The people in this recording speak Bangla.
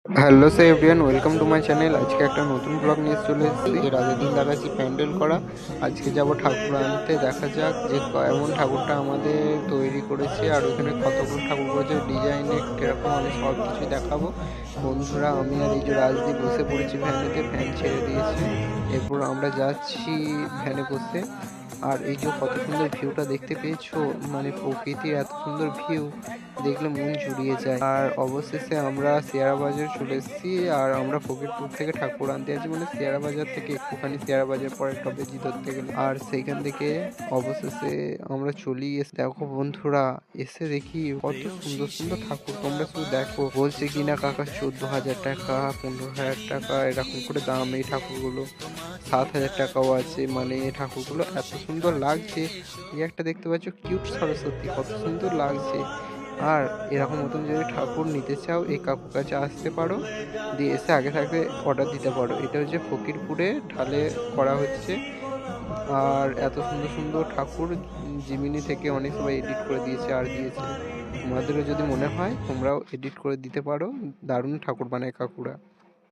Hello say everyone, welcome to my channel. আজকে একটা নতুন ব্লগ নিয়ে চলে এসেছি। এর আগের দিন দেখাচ্ছি প্যান্ডেল করা। আজকে যাব ঠাকুর আনতে। দেখা যাক যে এমন ঠাকুরটা আমাদের তৈরি করেছে আর ওখানে কতগুলো ঠাকুর করেছে, ডিজাইনে কিরকম, আমি সব কিছুই দেখাবো বন্ধুরা। আমি আর এই যে রাজদীপ বসে পড়েছি ভ্যানেতে, ফ্যান ছেড়ে দিয়েছে। এরপর আমরা যাচ্ছি ভ্যানে বসে। আর এই যে কত সুন্দর ভিউটা দেখতে পেয়েছো, মানে প্রকৃতির এত সুন্দর ভিউ দেখলে মন জুড়িয়ে যায়। আর অবশেষে আমরা শেয়ারা বাজার চলে এসেছি। আর আমরা ফকিরপুর থেকে ঠাকুর আনতে আছি, মানে শেয়ারা বাজার থেকে একটুখানি, শেয়ারা বাজার পরে টবেজি ধরতে গেলে। আর সেইখান থেকে অবশেষে আমরা চলি এসে। দেখো বন্ধুরা, এসে দেখি কত সুন্দর সুন্দর ঠাকুর, তোমরা শুধু দেখো। বলছে কিনা কাকা 14,000 টাকা, 15,000 টাকা এরকম করে দাম এই ঠাকুরগুলো। 7,000 টাকাও আছে। মানে এই ঠাকুরগুলো এত সুন্দর লাগছে। এই একটা দেখতে পাচ্ছ কিউট সরস্বতী, কত সুন্দর লাগছে। আর এরকম মতন যদি ঠাকুর নিতে চাও এই কাকুর কাছে আসতে পারো, দিয়ে এসে আগে থাকতে অর্ডার দিতে পারো। এটা হচ্ছে ফকিরপুরে ঢালে করা হচ্ছে। আর এত সুন্দর সুন্দর ঠাকুর জিমিনি থেকে অনেক সবাই এডিট করে দিয়েছে আর দিয়েছে। তোমাদেরও যদি মনে হয় তোমরাও এডিট করে দিতে পারো। দারুণ ঠাকুর বানায় কাকুরা।